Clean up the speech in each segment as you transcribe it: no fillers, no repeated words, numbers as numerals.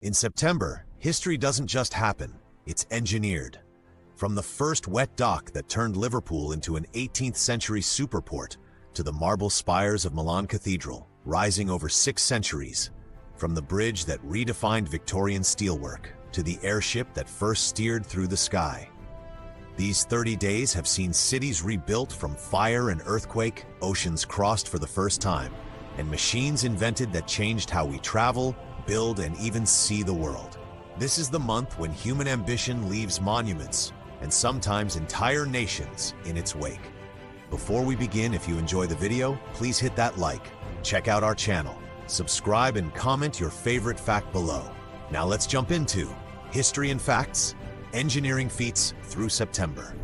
In September, history doesn't just happen, it's engineered. From the first wet dock that turned Liverpool into an 18th century superport, to the marble spires of Milan Cathedral, rising over 6 centuries, from the bridge that redefined Victorian steelwork, to the airship that first steered through the sky. These 30 days have seen cities rebuilt from fire and earthquake, oceans crossed for the first time, and machines invented that changed how we travel, build, and even see the world. This is the month when human ambition leaves monuments, and sometimes entire nations, in its wake. Before we begin, if you enjoy the video, please hit that like, check out our channel, subscribe, and comment your favorite fact below. Now let's jump into History and Facts, Engineering Feats through September.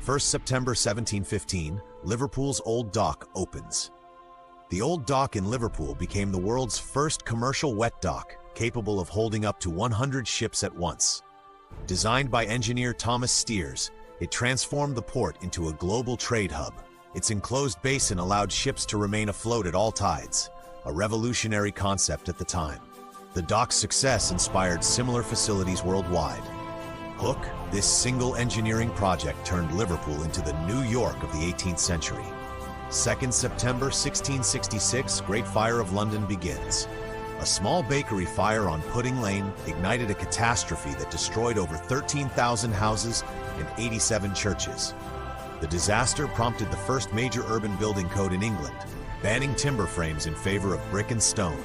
1st September 1715, Liverpool's Old Dock opens. The Old Dock in Liverpool became the world's first commercial wet dock, capable of holding up to 100 ships at once. Designed by engineer Thomas Steers, it transformed the port into a global trade hub. Its enclosed basin allowed ships to remain afloat at all tides, a revolutionary concept at the time. The dock's success inspired similar facilities worldwide. Hook, this single engineering project turned Liverpool into the New York of the 18th century. 2nd September 1666, Great Fire of London begins. A small bakery fire on Pudding Lane ignited a catastrophe that destroyed over 13,000 houses and 87 churches. The disaster prompted the first major urban building code in England, banning timber frames in favor of brick and stone.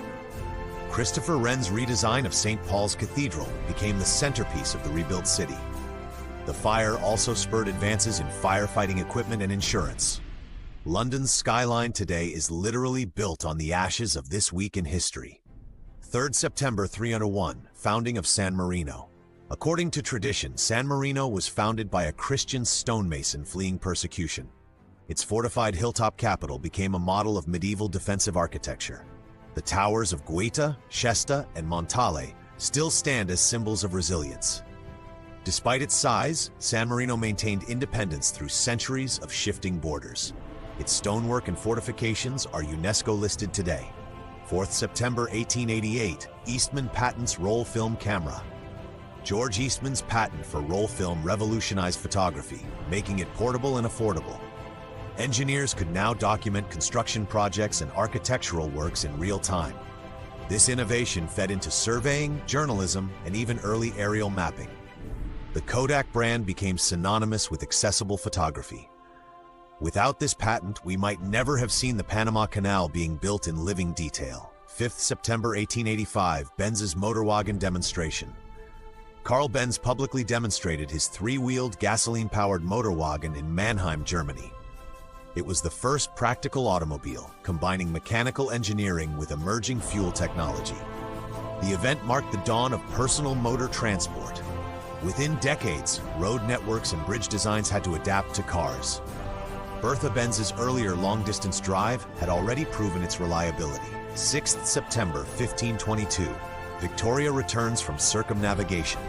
Christopher Wren's redesign of St. Paul's Cathedral became the centerpiece of the rebuilt city. The fire also spurred advances in firefighting equipment and insurance. London's skyline today is literally built on the ashes of this week in history. 3rd September 301, founding of San Marino. According to tradition, San Marino was founded by a Christian stonemason fleeing persecution. Its fortified hilltop capital became a model of medieval defensive architecture. The towers of Guaita, Shesta, and Montale still stand as symbols of resilience. Despite its size, San Marino maintained independence through centuries of shifting borders. Its stonework and fortifications are UNESCO listed today. 4th September 1888, Eastman patents roll film camera. George Eastman's patent for roll film revolutionized photography, making it portable and affordable. Engineers could now document construction projects and architectural works in real time. This innovation fed into surveying, journalism, and even early aerial mapping. The Kodak brand became synonymous with accessible photography. Without this patent, we might never have seen the Panama Canal being built in living detail. 5th September 1885, Benz's motor wagon demonstration. Carl Benz publicly demonstrated his 3-wheeled gasoline-powered motor wagon in Mannheim, Germany. It was the first practical automobile, combining mechanical engineering with emerging fuel technology. The event marked the dawn of personal motor transport. Within decades, road networks and bridge designs had to adapt to cars. Bertha Benz's earlier long-distance drive had already proven its reliability. 6th September 1522, Victoria returns from circumnavigation.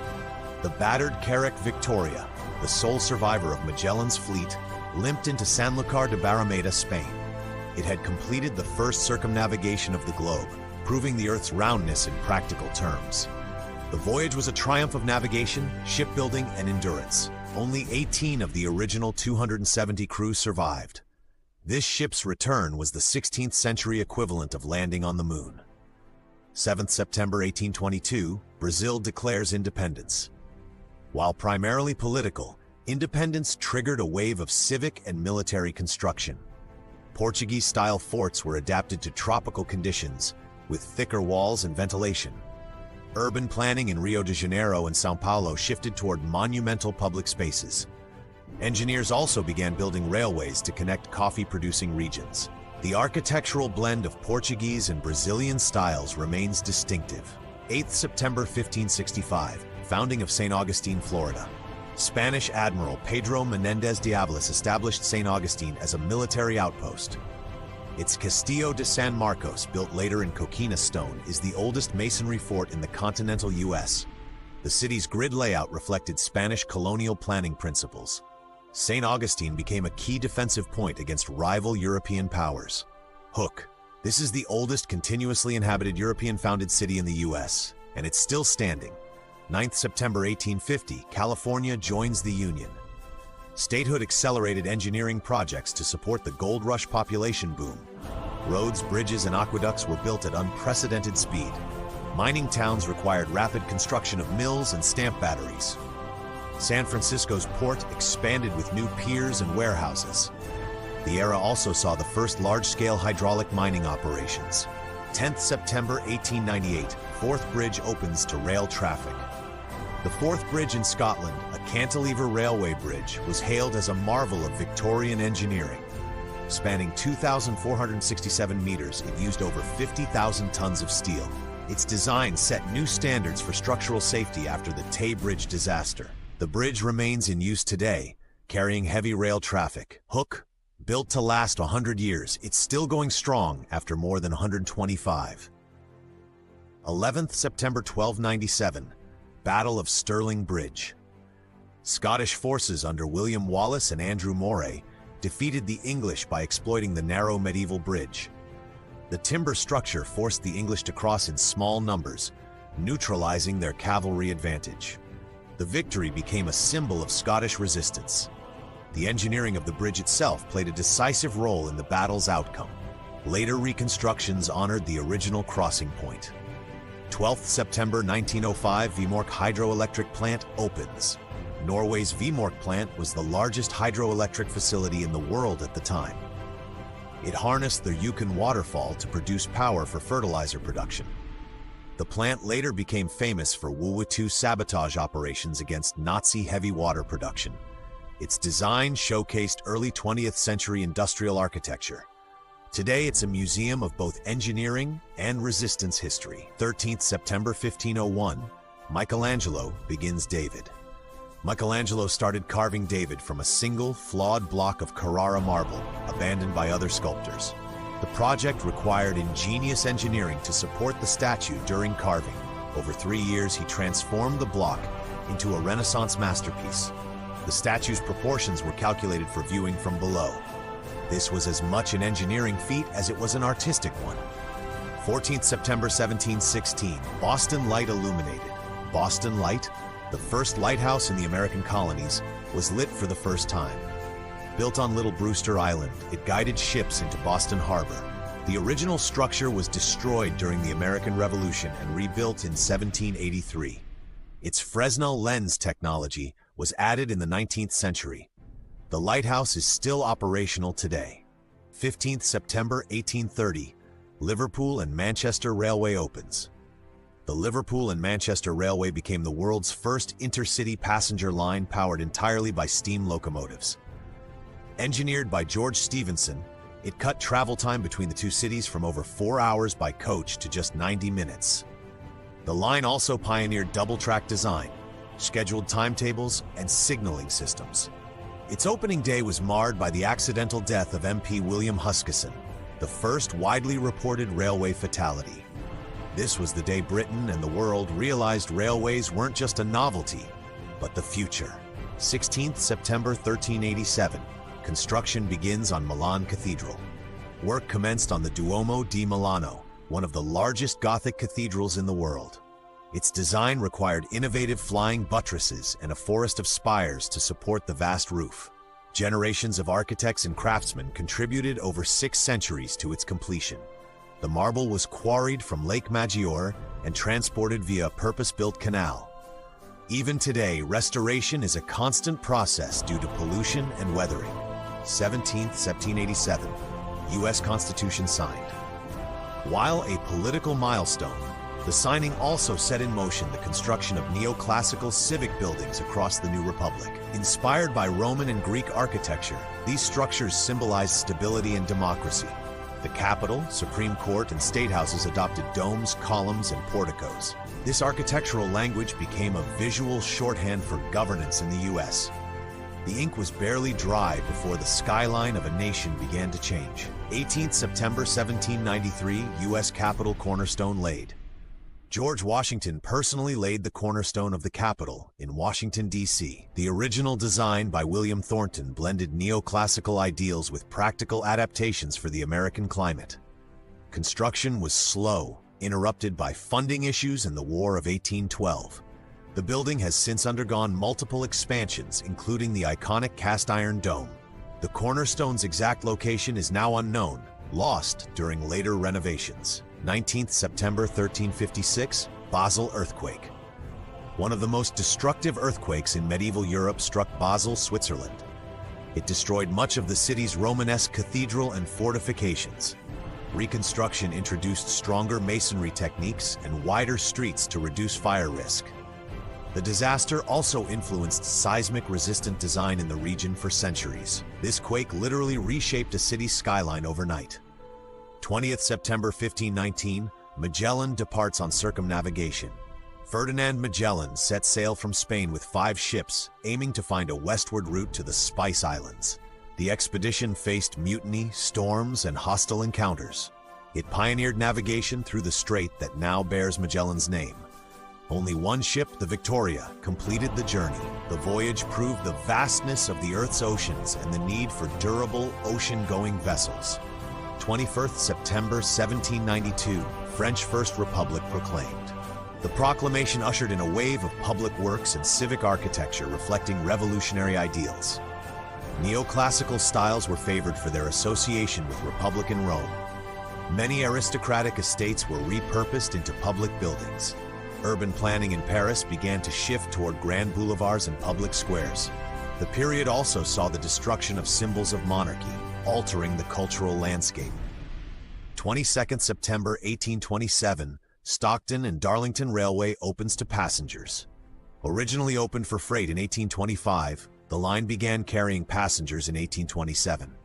The battered Carrack Victoria, the sole survivor of Magellan's fleet, limped into Sanlúcar de Barrameda, Spain. It had completed the first circumnavigation of the globe, proving the Earth's roundness in practical terms. The voyage was a triumph of navigation, shipbuilding, and endurance. Only 18 of the original 270 crew survived. This ship's return was the 16th century equivalent of landing on the moon. 7th September 1822, Brazil declares independence. While primarily political, independence triggered a wave of civic and military construction. Portuguese-style forts were adapted to tropical conditions, with thicker walls and ventilation. Urban planning in Rio de Janeiro and São Paulo shifted toward monumental public spaces. Engineers also began building railways to connect coffee-producing regions. The architectural blend of Portuguese and Brazilian styles remains distinctive. 8th September 1565, founding of St. Augustine, Florida. Spanish Admiral Pedro Menéndez de Avalos established St. Augustine as a military outpost. Its Castillo de San Marcos, built later in coquina stone, is the oldest masonry fort in the continental U.S. The city's grid layout reflected Spanish colonial planning principles. St. Augustine became a key defensive point against rival European powers. Hook. This is the oldest continuously inhabited European-founded city in the U.S., and it's still standing. 9th September 1850, California joins the Union. Statehood accelerated engineering projects to support the gold rush population boom. Roads, bridges, and aqueducts were built at unprecedented speed. Mining towns required rapid construction of mills and stamp batteries. San Francisco's port expanded with new piers and warehouses. The era also saw the first large-scale hydraulic mining operations. 10th September 1898, Forth Bridge opens to rail traffic. The Forth Bridge in Scotland, a cantilever railway bridge, was hailed as a marvel of Victorian engineering. Spanning 2,467 meters, it used over 50,000 tons of steel. Its design set new standards for structural safety after the Tay Bridge disaster. The bridge remains in use today, carrying heavy rail traffic. Hook, built to last 100 years, it's still going strong after more than 125. 11th September 1297, Battle of Stirling Bridge. Scottish forces under William Wallace and Andrew Moray defeated the English by exploiting the narrow medieval bridge. The timber structure forced the English to cross in small numbers, neutralizing their cavalry advantage. The victory became a symbol of Scottish resistance. The engineering of the bridge itself played a decisive role in the battle's outcome. Later reconstructions honored the original crossing point. 12th September 1905, Vemork hydroelectric plant opens. Norway's Vemork plant was the largest hydroelectric facility in the world at the time. It harnessed the Yukon waterfall to produce power for fertilizer production. The plant later became famous for World War II sabotage operations against Nazi heavy water production. Its design showcased early 20th century industrial architecture. Today, it's a museum of both engineering and resistance history. 13th September 1501, Michelangelo begins David. Michelangelo started carving David from a single, flawed block of Carrara marble, abandoned by other sculptors. The project required ingenious engineering to support the statue during carving. Over 3 years, he transformed the block into a Renaissance masterpiece. The statue's proportions were calculated for viewing from below. This was as much an engineering feat as it was an artistic one. 14th September 1716, Boston Light illuminated. Boston Light, the first lighthouse in the American colonies, was lit for the first time. Built on Little Brewster Island, it guided ships into Boston Harbor. The original structure was destroyed during the American Revolution and rebuilt in 1783. Its Fresnel lens technology was added in the 19th century. The lighthouse is still operational today. 15th September 1830, Liverpool and Manchester Railway opens. The Liverpool and Manchester Railway became the world's first intercity passenger line powered entirely by steam locomotives. Engineered by George Stephenson, it cut travel time between the two cities from over 4 hours by coach to just 90 minutes. The line also pioneered double-track design, scheduled timetables, and signaling systems. Its opening day was marred by the accidental death of MP William Huskisson, the first widely reported railway fatality. This was the day Britain and the world realized railways weren't just a novelty, but the future. 16th September 1387, construction begins on Milan Cathedral. Work commenced on the Duomo di Milano, one of the largest Gothic cathedrals in the world. Its design required innovative flying buttresses and a forest of spires to support the vast roof. Generations of architects and craftsmen contributed over 6 centuries to its completion. The marble was quarried from Lake Maggiore and transported via a purpose-built canal. Even today, restoration is a constant process due to pollution and weathering. 17th, 1787, U.S. Constitution signed. While a political milestone, the signing also set in motion the construction of neoclassical civic buildings across the new republic. Inspired by Roman and Greek architecture, these structures symbolized stability and democracy. The Capitol, Supreme Court, and state houses adopted domes, columns, and porticos. This architectural language became a visual shorthand for governance in the U.S. The ink was barely dry before the skyline of a nation began to change. 18th September 1793, U.S. Capitol cornerstone laid. George Washington personally laid the cornerstone of the Capitol in Washington, D.C. The original design by William Thornton blended neoclassical ideals with practical adaptations for the American climate. Construction was slow, interrupted by funding issues in the War of 1812. The building has since undergone multiple expansions, including the iconic cast-iron dome. The cornerstone's exact location is now unknown, lost during later renovations. 19th September 1356, Basel earthquake. One of the most destructive earthquakes in medieval Europe struck Basel, Switzerland. It destroyed much of the city's Romanesque cathedral and fortifications. Reconstruction introduced stronger masonry techniques and wider streets to reduce fire risk. The disaster also influenced seismic-resistant design in the region for centuries. This quake literally reshaped a city's skyline overnight. 20th September 1519, Magellan departs on circumnavigation. Ferdinand Magellan set sail from Spain with 5 ships, aiming to find a westward route to the Spice Islands. The expedition faced mutiny, storms, and hostile encounters. It pioneered navigation through the strait that now bears Magellan's name. Only one ship, the Victoria, completed the journey. The voyage proved the vastness of the Earth's oceans and the need for durable, ocean-going vessels. 21st September 1792, French First Republic proclaimed. The proclamation ushered in a wave of public works and civic architecture reflecting revolutionary ideals. Neoclassical styles were favored for their association with Republican Rome. Many aristocratic estates were repurposed into public buildings. Urban planning in Paris began to shift toward grand boulevards and public squares. The period also saw the destruction of symbols of monarchy, altering the cultural landscape. 22nd September 1827, Stockton and Darlington Railway opens to passengers. Originally opened for freight in 1825, the line began carrying passengers in 1827.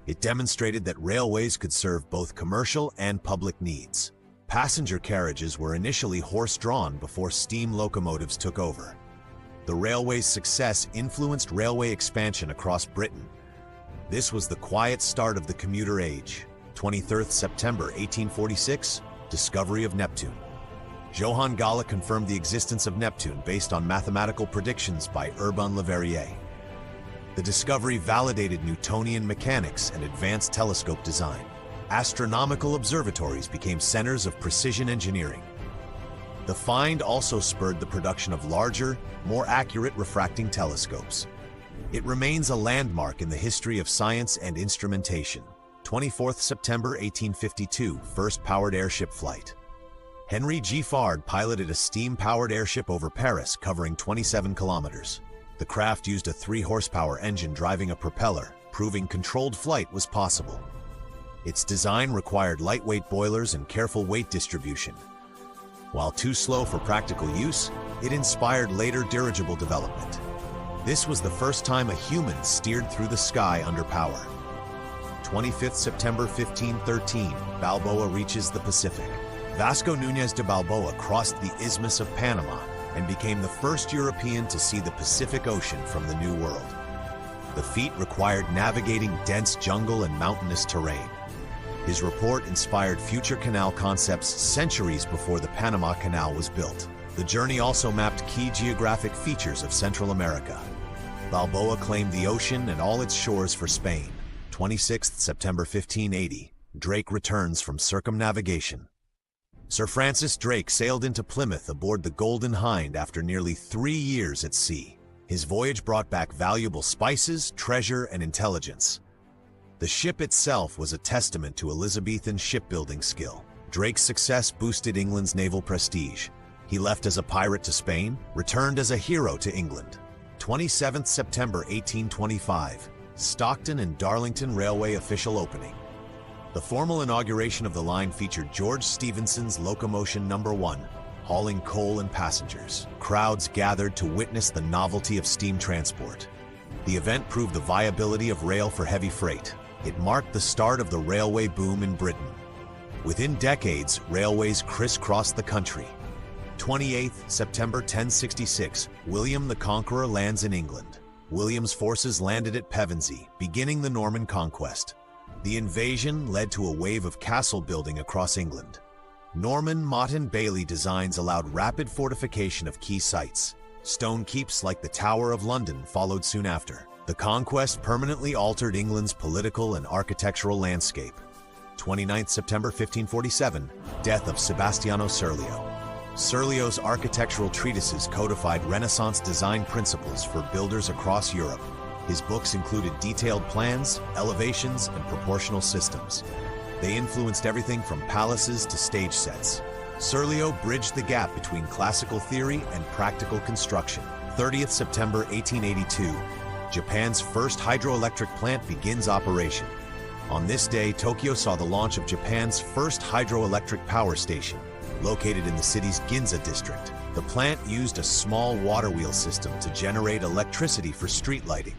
It demonstrated that railways could serve both commercial and public needs. Passenger carriages were initially horse-drawn before steam locomotives took over. The railway's success influenced railway expansion across Britain. This was the quiet start of the commuter age. 23rd September 1846, discovery of Neptune. Johann Galle confirmed the existence of Neptune based on mathematical predictions by Urbain Le Verrier. The discovery validated Newtonian mechanics and advanced telescope design. Astronomical observatories became centers of precision engineering. The find also spurred the production of larger, more accurate refracting telescopes. It remains a landmark in the history of science and instrumentation. 24th September 1852, first powered airship flight. Henry Giffard piloted a steam-powered airship over Paris, covering 27 kilometers. The craft used a 3-horsepower engine driving a propeller, proving controlled flight was possible. Its design required lightweight boilers and careful weight distribution. While too slow for practical use, it inspired later dirigible development. This was the first time a human steered through the sky under power. 25th September 1513, Balboa reaches the Pacific. Vasco Núñez de Balboa crossed the Isthmus of Panama and became the first European to see the Pacific Ocean from the New World. The feat required navigating dense jungle and mountainous terrain. His report inspired future canal concepts centuries before the Panama Canal was built. The journey also mapped key geographic features of Central America. Balboa claimed the ocean and all its shores for Spain. 26th September 1580, Drake returns from circumnavigation. Sir Francis Drake sailed into Plymouth aboard the Golden Hind after nearly 3 years at sea. His voyage brought back valuable spices, treasure, and intelligence. The ship itself was a testament to Elizabethan shipbuilding skill. Drake's success boosted England's naval prestige. He left as a pirate to Spain, returned as a hero to England. 27th September 1825, Stockton and Darlington Railway official opening. The formal inauguration of the line featured George Stephenson's Locomotion No. 1, hauling coal and passengers. Crowds gathered to witness the novelty of steam transport. The event proved the viability of rail for heavy freight. It marked the start of the railway boom in Britain. Within decades, railways crisscrossed the country. 28th September 1066, William the Conqueror lands in England. William's forces landed at Pevensey, beginning the Norman conquest. The invasion led to a wave of castle building across England. Norman Motte and Bailey designs allowed rapid fortification of key sites. Stone keeps like the Tower of London followed soon after. The conquest permanently altered England's political and architectural landscape. 29th September 1547, death of Sebastiano Serlio. Serlio's architectural treatises codified Renaissance design principles for builders across Europe. His books included detailed plans, elevations, and proportional systems. They influenced everything from palaces to stage sets. Serlio bridged the gap between classical theory and practical construction. 30th September 1882, Japan's first hydroelectric plant begins operation. On this day, Tokyo saw the launch of Japan's first hydroelectric power station, located in the city's Ginza district. The plant used a small water wheel system to generate electricity for street lighting,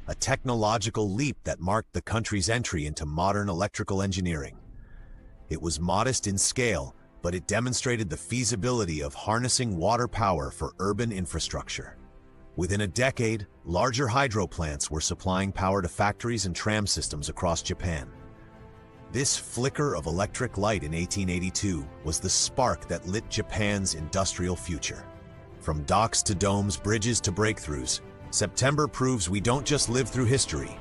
a technological leap that marked the country's entry into modern electrical engineering. It was modest in scale, but it demonstrated the feasibility of harnessing water power for urban infrastructure. Within a decade, larger hydro plants were supplying power to factories and tram systems across Japan. This flicker of electric light in 1882 was the spark that lit Japan's industrial future. From docks to domes, bridges to breakthroughs, September proves we don't just live through history,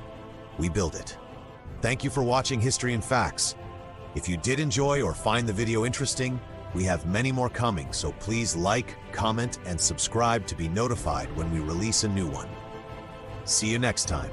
we build it. Thank you for watching History and Facts. If you did enjoy or find the video interesting, we have many more coming, so please like, comment, and subscribe to be notified when we release a new one. See you next time.